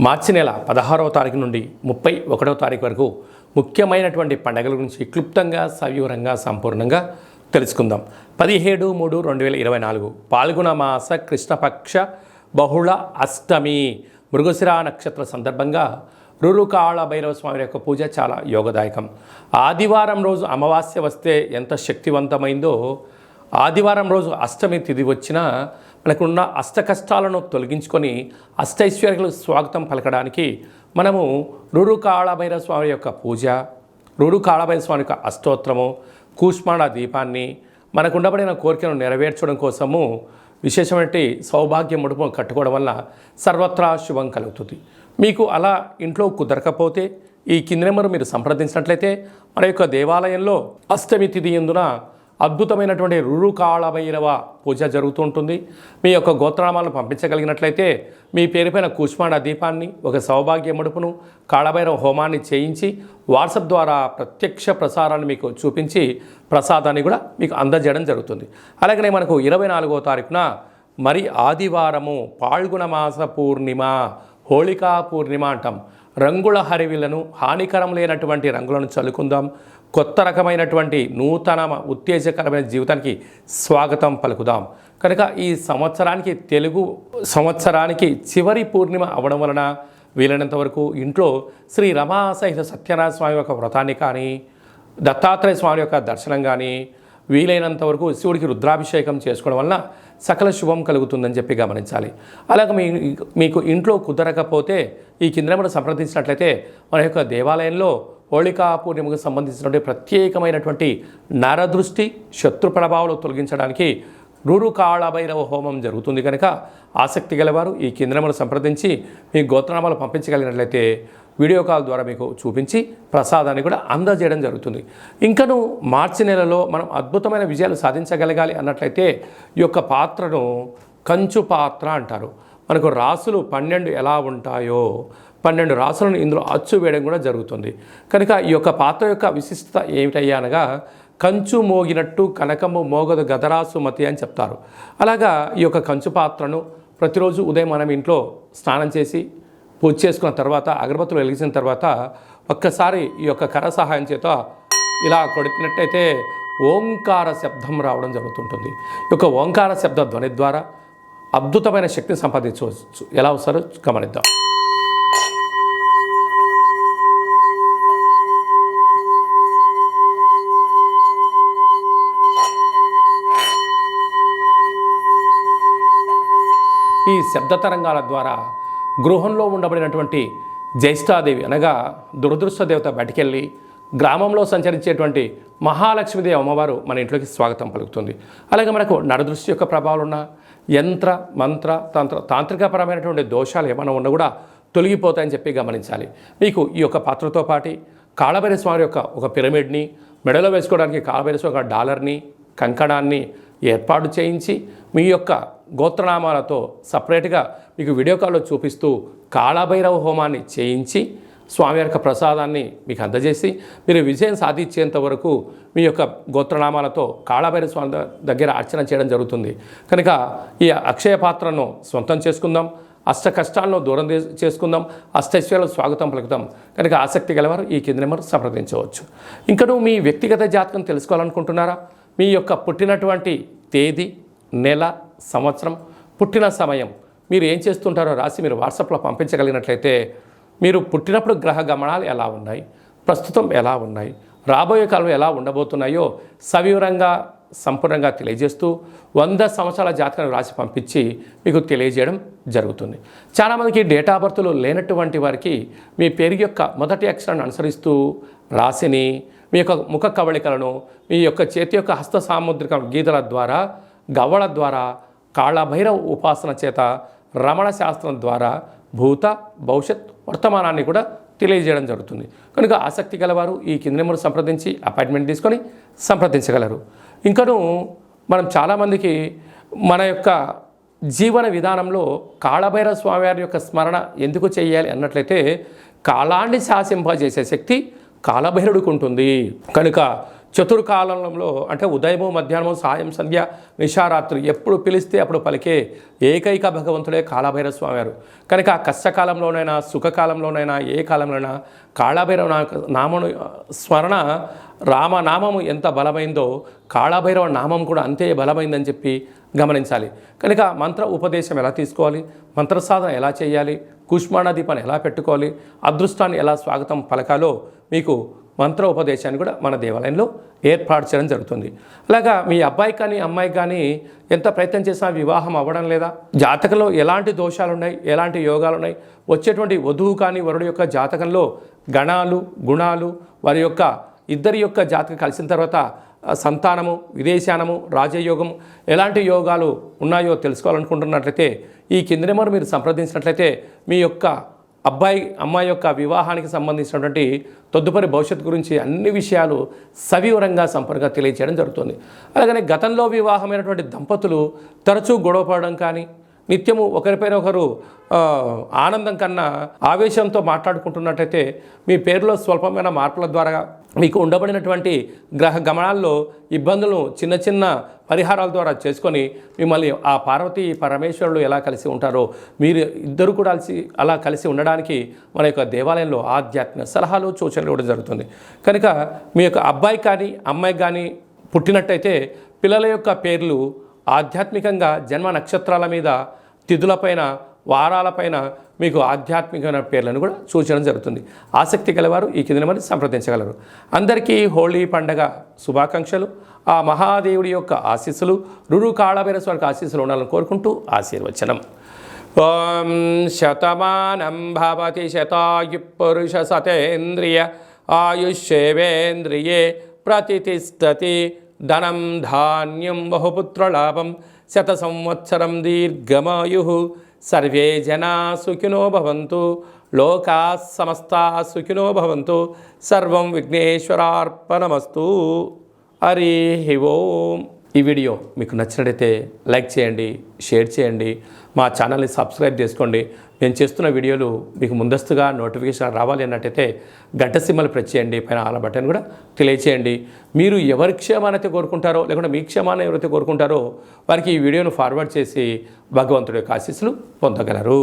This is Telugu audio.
మార్చి నెల 16వ తారీఖు నుండి 31వ తారీఖు వరకు ముఖ్యమైనటువంటి పండుగల గురించి క్లుప్తంగా సవివరంగా సంపూర్ణంగా తెలుసుకుందాం. 17/3/2024 పాల్గొన మాస కృష్ణపక్ష బహుళ అష్టమి మృగశిర నక్షత్ర సందర్భంగా రురుకాళ భైరవ స్వామి యొక్క పూజ చాలా యోగదాయకం. ఆదివారం రోజు అమావాస్య వస్తే ఎంత శక్తివంతమైందో, ఆదివారం రోజు అష్టమి తిథి వచ్చినా మనకున్న అష్ట కష్టాలను తొలగించుకొని అష్టైశ్వర్యాలకు స్వాగతం పలకడానికి మనము రురు కాళభైరవ స్వామి యొక్క పూజ, రురు కాళభైరవ స్వామి యొక్క అష్టోత్తరము, కూష్మాండ దీపాన్ని మనకు ఉండబడిన కోరికను నెరవేర్చడం కోసము విశేషమైన సౌభాగ్య ముడుపు కట్టుకోవడం వల్ల సర్వత్రా శుభం కలుగుతుంది. మీకు అలా ఇంట్లో కుదరకపోతే ఈ కింది నెంబరు మీరు సంప్రదించినట్లయితే మన యొక్క దేవాలయంలో అష్టమి తిథి యందున అద్భుతమైనటువంటి రురు కాళభైరవ పూజ జరుగుతూ ఉంటుంది. మీ యొక్క గోత్రనామాలను పంపించగలిగినట్లయితే మీ పేరుపైన కూష్మాండ దీపాన్ని, ఒక సౌభాగ్య ముడుపును, కాళభైరవ హోమాన్ని చేయించి వాట్సాప్ ద్వారా ప్రత్యక్ష ప్రసారాన్ని మీకు చూపించి ప్రసాదాన్ని కూడా మీకు అందజేయడం జరుగుతుంది. అలాగనే మనకు 24వ తారీఖున మరి ఆదివారము పాల్గొన మాస పూర్ణిమ, హోళికా పూర్ణిమ అంటాం. రంగుల హరివిలను, హానికరం లేనటువంటి రంగులను చల్లుకుందాం. కొత్త రకమైనటువంటి నూతన ఉత్తేజకరమైన జీవితానికి స్వాగతం పలుకుదాం. కనుక ఈ సంవత్సరానికి తెలుగు సంవత్సరానికి చివరి పూర్ణిమ అవడం వలన వీలైనంత వరకు ఇంట్లో శ్రీ రమా సహిత సత్యనారాయణ స్వామి యొక్క వ్రతాన్ని కానీ, దత్తాత్రేయ స్వామి యొక్క దర్శనం కానీ, వీలైనంత వరకు శివుడికి రుద్రాభిషేకం చేసుకోవడం వలన సకల శుభం కలుగుతుందని చెప్పి గమనించాలి. అలాగే మీకు ఇంట్లో కుదరకపోతే ఈ కింద మనం సంప్రదించినట్లయితే మన యొక్క దేవాలయంలో హోళికా పూర్ణిమకు సంబంధించినటువంటి ప్రత్యేకమైనటువంటి నరదృష్టి, శత్రు ప్రభావాలు తొలగించడానికి రురు కాళభైరవ హోమం జరుగుతుంది. కనుక ఆసక్తి గలవారు ఈ కేంద్రమును సంప్రదించి మీ గోత్రనామాలు పంపించగలిగినట్లయితే వీడియో కాల్ ద్వారా మీకు చూపించి ప్రసాదాన్ని కూడా అందజేయడం జరుగుతుంది. ఇంకను మార్చి నెలలో మనం అద్భుతమైన విజయాలు సాధించగలగాలి అన్నట్లయితే ఈ యొక్క పాత్రను కంచు పాత్ర అంటారు. మనకు రాసులు 12 ఎలా ఉంటాయో 12 రాసులను ఇందులో అచ్చు వేయడం కూడా జరుగుతుంది. కనుక ఈ యొక్క పాత్ర యొక్క విశిష్టత ఏమిటయ్యా అనగా, కంచు మోగినట్టు కనకము మోగదు గదరాసు మతి అని చెప్తారు. అలాగా ఈ యొక్క కంచు పాత్రను ప్రతిరోజు ఉదయం మనం ఇంట్లో స్నానం చేసి పూజ చేసుకున్న తర్వాత, అగరబత్తులు వెలిగించిన తర్వాత ఒక్కసారి ఈ యొక్క కర సహాయం చేత ఇలా కొట్టినట్టయితే ఓంకార శబ్దం రావడం జరుగుతుంటుంది. ఈ యొక్క ఓంకార శబ్ద ధ్వని ద్వారా అద్భుతమైన శక్తిని సంపాదించవచ్చు. ఎలా వస్తారో గమనిద్దాం. ఈ శబ్ద తరంగాల ద్వారా గృహంలో ఉండబడినటువంటి జ్యేష్ఠాదేవి అనగా దురదృష్ట దేవత బయటికెళ్ళి గ్రామంలో సంచరించేటువంటి మహాలక్ష్మీదేవి అమ్మవారు మన ఇంట్లోకి స్వాగతం పలుకుతుంది. అలాగే మనకు నరదృష్టి యొక్క ప్రభావాలు ఉన్న యంత్ర మంత్ర తాంత్రికపరమైనటువంటి దోషాలు ఏమైనా ఉన్నా కూడా తొలగిపోతాయని చెప్పి గమనించాలి. మీకు ఈ యొక్క పాత్రతో పాటు కాళభైరవ స్వామి యొక్క ఒక పిరమిడ్ని, మెడలో వేసుకోవడానికి కాళభైరవ స్వామి ఒక డాలర్ని, కంకణాన్ని ఏర్పాటు చేయించి మీ యొక్క గోత్రనామాలతో సపరేట్గా మీకు వీడియో కాల్లో చూపిస్తూ కాళభైరవ హోమాన్ని చేయించి స్వామి యొక్క ప్రసాదాన్ని మీకు అందజేసి మీరు విజయం సాధించేంత వరకు మీ యొక్క గోత్రనామాలతో కాళభైరవ స్వామి దగ్గర అర్చన చేయడం జరుగుతుంది. కనుక ఈ అక్షయ పాత్రను సొంతం చేసుకుందాం, అష్ట కష్టాలను దూరం చేసుకుందాం, అష్టైశ్వర్యాలకు స్వాగతం పలుకుదాం. కనుక ఆసక్తి గలవారు ఈ కింది నెంబర్ సంప్రదించవచ్చు. ఇంకను మీ వ్యక్తిగత జాతకం తెలుసుకోవాలనుకుంటున్నారా? మీ యొక్క పుట్టినటువంటి తేదీ, నెల, సంవత్సరం, పుట్టిన సమయం మీరు ఏం చేస్తుంటారో రాసి మీరు వాట్సాప్లో పంపించగలిగినట్లయితే మీరు పుట్టినప్పుడు గ్రహ గమనాలు ఎలా ఉన్నాయి, ప్రస్తుతం ఎలా ఉన్నాయి, రాబోయే కాలం ఎలా ఉండబోతున్నాయో సవివరంగా సంపూర్ణంగా తెలియజేస్తూ 100 సంవత్సరాల జాతకాన్ని రాసి పంపించి మీకు తెలియజేయడం జరుగుతుంది. చాలామందికి డేట్ ఆఫ్ బర్త్లు లేనటువంటి వారికి మీ పేరు యొక్క మొదటి అక్షరాన్ని అనుసరిస్తూ రాశిని, మీ యొక్క ముఖ కవళికలను, మీ యొక్క చేతి యొక్క హస్త సాముద్రిక గీతల ద్వారా, గవ్వల ద్వారా, కాళభైరవ ఉపాసన చేత, రమణ శాస్త్రం ద్వారా భూత భవిష్యత్ వర్తమానాన్ని కూడా తెలియజేయడం జరుగుతుంది. కనుక ఆసక్తి గలవారు ఈ కింది నెంబర్ సంప్రదించి అపాయింట్మెంట్ తీసుకొని సంప్రదించగలరు. ఇంకను మనం చాలామందికి మన యొక్క జీవన విధానంలో కాళభైరవ స్వామివారి యొక్క స్మరణ ఎందుకు చేయాలి అన్నట్లయితే, కాలాన్ని శాసింపజేసే శక్తి కాళభైరవుడికి ఉంటుంది. కనుక చతుర్కాలంలో అంటే ఉదయము మధ్యాహ్నము సాయం సంధ్య నిశారాత్రి ఎప్పుడు పిలిస్తే అప్పుడు పలికే ఏకైక భగవంతుడే కాళభైరవ స్వామి వారు. కనుక కష్టకాలంలోనైనా సుఖకాలంలోనైనా ఏ కాలంలోనైనా కాళభైరవ నామను స్మరణ రామనామము ఎంత బలమైందో కాళభైరవ నామం కూడా అంతే బలమైందని చెప్పి గమనించాలి. కనుక మంత్ర ఉపదేశం ఎలా తీసుకోవాలి, మంత్ర సాధన ఎలా చేయాలి, కుష్మాండ దీపాన్ని ఎలా పెట్టుకోవాలి, అదృష్టాన్ని ఎలా స్వాగతం పలకాలో మీకు మంత్ర ఉపదేశాన్ని కూడా మన దేవాలయంలో ఏర్పాటు చేయడం జరుగుతుంది. అలాగా మీ అబ్బాయి కానీ అమ్మాయి కానీ ఎంత ప్రయత్నం చేసినా వివాహం అవ్వడం లేదా, జాతకంలో ఎలాంటి దోషాలు ఉన్నాయి, ఎలాంటి యోగాలు ఉన్నాయి, వచ్చేటువంటి వధువు కానీ వరుడు యొక్క జాతకంలో గణాలు గుణాలు వారి యొక్క ఇద్దరి యొక్క జాతకం కలిసిన తర్వాత సంతానము విదేశానము రాజయోగం ఎలాంటి యోగాలు ఉన్నాయో తెలుసుకోవాలనుకుంటున్నట్లయితే ఈ కింది నెంబర్ మీరు సంప్రదించినట్లయితే మీ యొక్క అబ్బాయి అమ్మాయి యొక్క వివాహానికి సంబంధించినటువంటి తదుపరి భవిష్యత్తు గురించి అన్ని విషయాలు సవివరంగా సంపూర్ణంగా తెలియజేయడం జరుగుతుంది. అలాగనే గతంలో వివాహమైనటువంటి దంపతులు తరచూ గొడవపడడం కానీ నిత్యము ఒకరిపైన ఒకరు ఆనందం కన్నా ఆవేశంతో మాట్లాడుకుంటున్నట్టయితే మీ పేరులో స్వల్పమైన మార్పుల ద్వారా మీకు ఉండబడినటువంటి గ్రహ గమనాల్లో ఇబ్బందులను చిన్న చిన్న పరిహారాల ద్వారా చేసుకొని మిమ్మల్ని ఆ పార్వతీ పరమేశ్వరులు ఎలా కలిసి ఉంటారో మీరు ఇద్దరు కూడా అలా కలిసి ఉండడానికి మన యొక్క దేవాలయంలో ఆధ్యాత్మిక సలహాలు సూచనలు ఇవ్వడం జరుగుతుంది. కనుక మీ యొక్క అబ్బాయి కానీ అమ్మాయి కానీ పుట్టినట్టయితే పిల్లల యొక్క పేర్లు ఆధ్యాత్మికంగా జన్మ నక్షత్రాల మీద తిథులపైన వారాలపైన మీకు ఆధ్యాత్మికమైన పేర్లను కూడా సూచించడం జరుగుతుంది. ఆసక్తి గలవారు ఈ కింద మరి సంప్రదించగలరు. అందరికీ హోళీ పండగ శుభాకాంక్షలు. ఆ మహాదేవుడి యొక్క ఆశీస్సులు రురు కాళభైరవ స్వామికి ఆశీస్సులు ఉండాలని కోరుకుంటూ ఆశీర్వచనం. ఓం శతమానం భవతి శతాయు పురుష సతేంద్రియ ఆయుష్యేవేంద్రియే ప్రతిష్టతి ధనం ధాన్యం బహుపుత్రలాభం శత సంవత్సరం దీర్ఘమాయు సర్వే జనా సుఖినో భవంతు లోకా సమస్తా సుఖినో భవంతు సర్వం విఘ్నేశ్వరార్పణమస్తు. హరి ఓం. ఈ వీడియో మీకు నచ్చినట్లయితే లైక్ చేయండి, షేర్ చేయండి, మా ఛానల్ని సబ్స్క్రైబ్ చేసుకోండి. నేను చేస్తున్న వీడియోలు మీకు ముందస్తుగా నోటిఫికేషన్ రావాలి అన్నట్టయితే గంట సింబల్ ప్రెస్ చేయండి, పైన ఆల్ బటన్ కూడా తెలియచేయండి. మీరు ఎవరి క్షేమాన్ని అయితే కోరుకుంటారో లేకుంటే మీ క్షేమాన్ని ఎవరైతే కోరుకుంటారో వారికి ఈ వీడియోను ఫార్వర్డ్ చేసి భగవంతుడి యొక్క ఆశీస్సులు పొందగలరు.